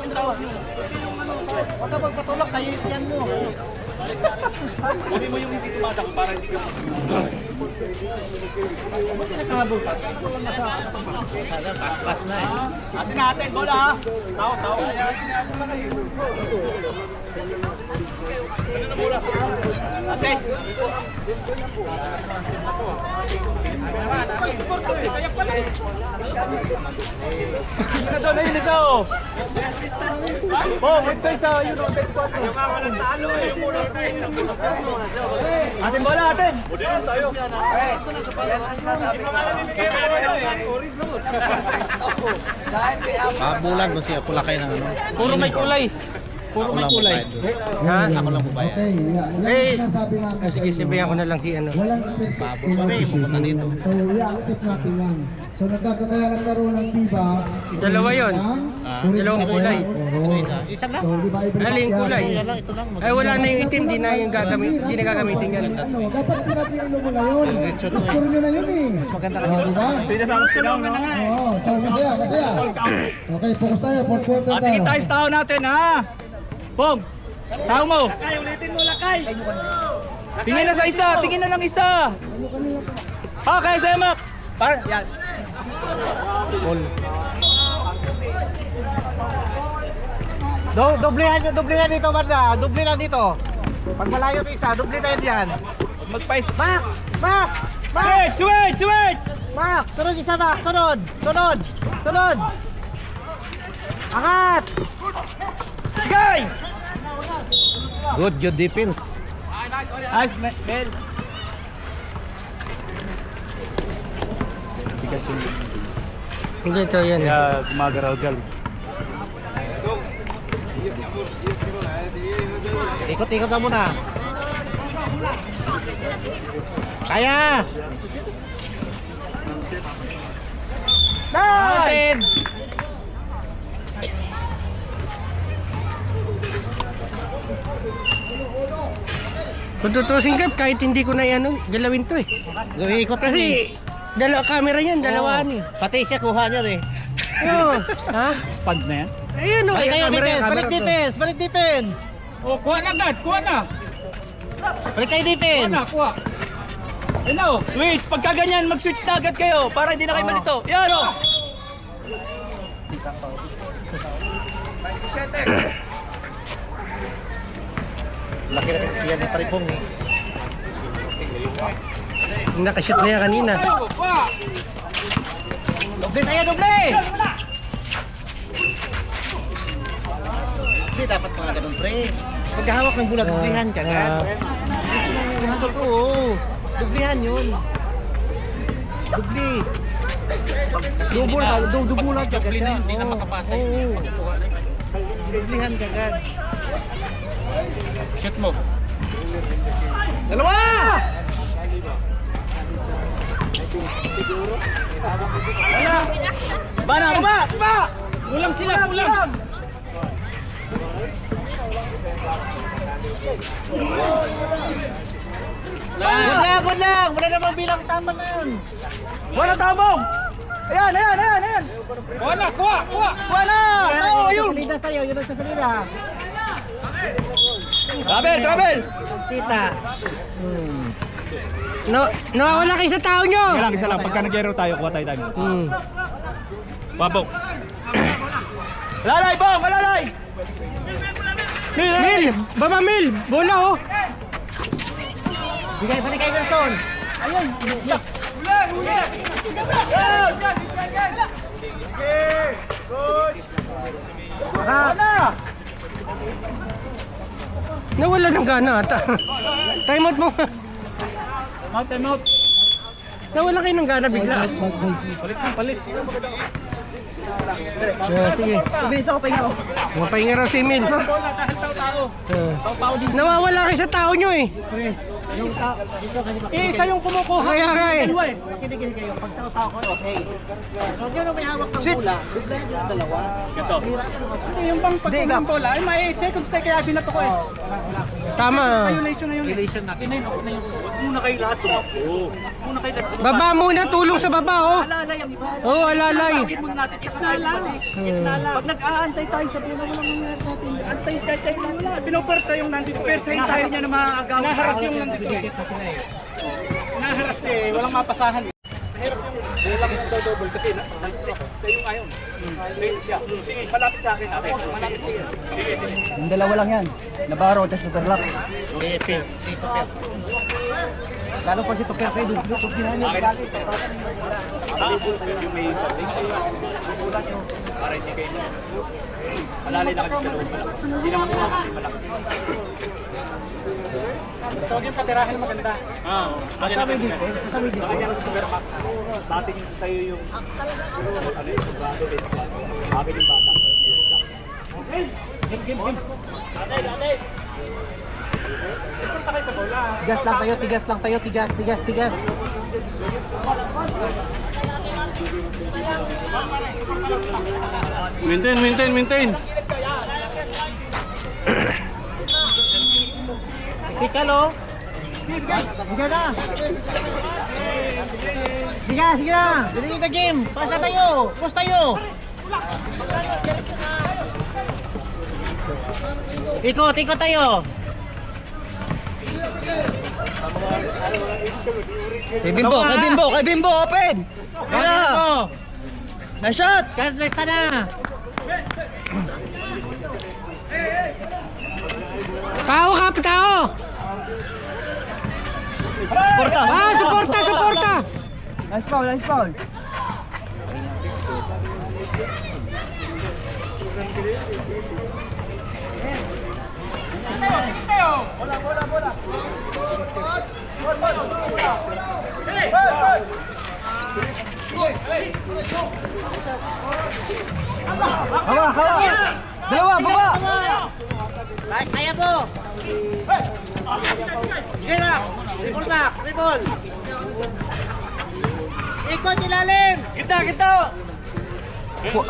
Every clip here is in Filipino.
yung tawag mo. Huwag ka magpatulak sa yan mo. Kunin mo yung hindi tumatak para hindi ka nakahabol pa. Pas na eh. Atin natin, bola ha. Tao. Ano na bola? Atin. Score kasi, kaya pala eh. Ayun isa oh. Ito isa, yun o, next one. Ayaw nga walang talo eh. Atin bola, atin. Budihan tayo. Bulan mo siya, pula kayo ng ano. Puro may kulay. Puro may kulay. Ha? Ako lang po ba yan? Sige, sabihan ko na lang si ano. Pabo pa rin, pupunta dito. So, i-accept natin yan. So, kaya nagkaroon ng BIBA. Dalawa yun. Dalawang kulay. Isa lang? So, di ba, Aling kulay? Ito lang. Ay, wala na yung itim, di na yung di na gagamitin yan. Ano, dapat pinapilo mo na yun. Score nyo na yun eh. Maganda ka Oh, di ba? Pinaw na nga eh. Oo, so masaya. Okay, focus tayo. Fourth quarter tayo. Tingin tayo sa tao natin ha. Bong, tao mo. Lakay, ulitin mo, lakay. Tingin na sa isa, tingin na lang isa. Ha, kaya sa Emak. Parang, yan. Doblehan dito, Marda. Doble lang dito. Pag malayo ito isa, doble tayo diyan. Magpais. Mak! Switch! Mak! Sunod isa, Mak! Sunod! Angat! Gay! Good defense. Ayos, Mel. Bigas yun. Hindi, ito yan. Kaya gumagaraw-gal. Ikot na muna. Kaya! Nice! Kung tutusin ka, kahit hindi ko na ano, galawin to eh. Ikot Kasi, dalawa camera yan, dalawaan eh. Pati siya kuha niya eh. Oo. Ha? Spag na yan. Ayun o, Balik kayo, camera yan, defense! camera to. Balik defense! Oh, kuha na agad, kuha na. Balik kayo defense! Kuha. Ayun na oh. Switch, pagka ganyan, mag-switch na agad kayo para hindi na kayo malito. Yan oh. Laki na yan ng paripong eh. Nakashoot na yan kanina. Doble tayo, doble! Hindi dapat mga ganun, pre. Pagkahawak ng bola, doblehan ka agad. Sinasol ko, oo. Doblehan yun. Doble. Dubulan ka agad. Hindi na makapasa yun. Doblehan ka agad. Shoot mo. Dalawa! Baba! Kulang sila, kulang. Good lang! Wala namang bilang tama na yun. Wala tabong. Ayan. Kuha na. Wala! Tao, ayun! Salida sa'yo, yun ang sa salida. Travel. Tita. Nawawala kayo sa tao nyo. Isa lang. Pagka nag-aero tayo, kuha tayo time. Babong. Alalay, bong! Alalay! Mil! Baba Mil! Bola oh! Bigay kay Wilson. Ayun! Nawala ng gana ata. Time out mo. Time out. Nawala kayo ng gana bigla. Palit. Sige. Bilis ako pahinga ko. Mapahinga raw si Mil. Nawawala kayo sa tao nyo eh. Yung tao, dito kanina. Isa yung kumukuha. Kaya nga eh. Makinig kayo. Pag tao-tao ko, okay. So, yun ang may hawak ng bola. Biglayan yun ang dalawa. Ganito. Hindi, yung bang pagkuha ng bola, ay may 8 seconds tayo kaya binato ko eh. Tama. Violation na yun. Violation na. Okay na yun. Huwag muna kayo lahat tumakbo. muna kayo. Baba muna, tulong sa baba, oh. Alalay ang iba. Oh, alalay. Tawagin muna natin, pag nag-aantay tayo sa bola, walang nangyayari sa atin. Antay natin. Pinopersa yung nandito. Persahin tayo niya ng mga agaw. Naharas yung nandito. Naharas walang mapasahan. Mahirap yung walang double kasi nandito. Sa iyo ngayon. Sa iyo siya. Sige, malapit sa akin. Okay, malapit siya. Sige. Yung dalawa lang yan. Navarro, tapos Superlock. Lalo pa si Tuper kayo, dito kung ginanya yung bali. Yung may bulat yung para hindi kayo. Malalay na kasi sa loob pala. Hindi naman ito malaki. Gusto yung patirahin maganda. Maganda dito. Maganda sa supermarket. Sa ating sa'yo yung ano yung sobrado din. Sabi ng bata. Game. Dati. Punta kayo sa bola. Tigas lang tayo, tigas. Maintain. Pikalo. Sige na. Sige na. Dali ka game. Pasa tayo. Post tayo. Ikot tayo. Kay Bimbo, open! Kaya! Nice shot! Cardless na! Tao! Suporta! Nice foul! Hawa! Dalawa, baba! Kaya po! Sige na! Ribol! Ikot ilalim! Kita!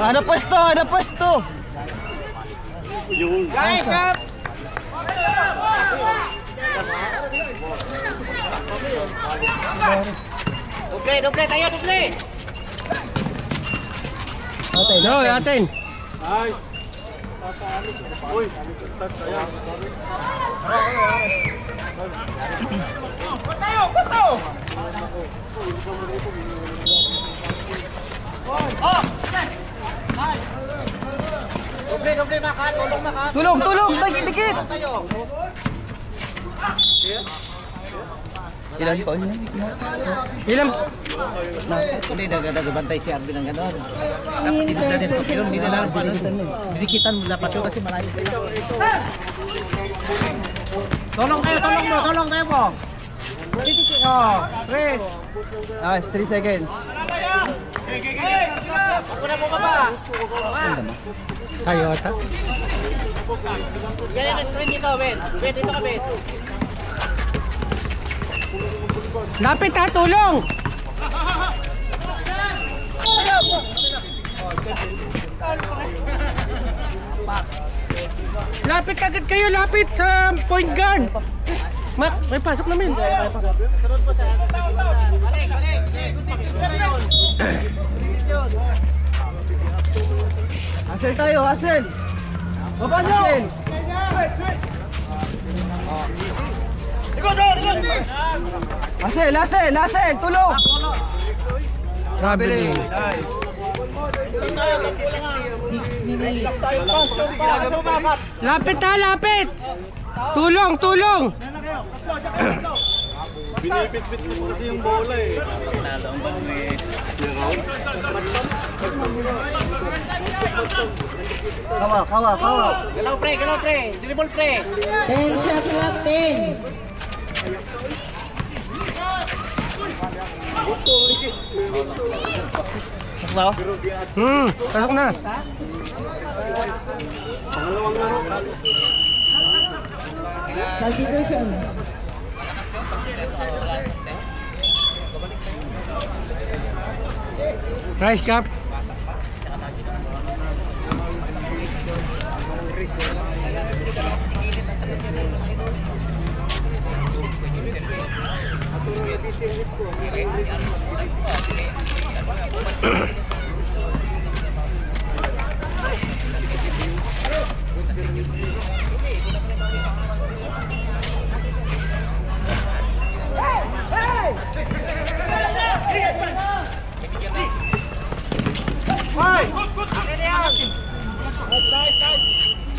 Ano pwesto? Guys, up! Doble tayo! No, atin. Nice. Uy, touch tayo. Tayo! Doble maka, tulong maka. Tulong! Dikit! Ilan pa niya? Ilang? Hindi, nagabantay si Arvin ng gano'n. Dapat dito na desto yun, hindi na lang didikitan mo dapat yun kasi malayo sila. Tulong tayo po! Oh, 3. Nice, 3 seconds. Kuna mo ka ba? Kayo ata. Ganyan na screen dito, Ben. Ben, dito ka, Ben. Lapit ha, tulong! Lapit agad kayo, lapit sa point guard. Mat, may pasok namin. Hassel tayo, Hassel! Baba nyo! Hassel! Hassel! Tulong! Grabe rin. Lapit ha, lapit! Tulong! Binipit-pit mo kasi yung bola eh. Kawa. Galaw pre. Dribble pre. 10 shots left, 10. Pasok na. Pangalawang laro. Substitution. Rice cup.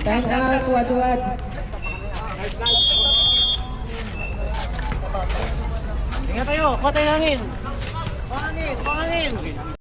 Time out, wad-wad. Ingat tayo, kuha tayo ng hangin. Kuha hangin, kuha hangin.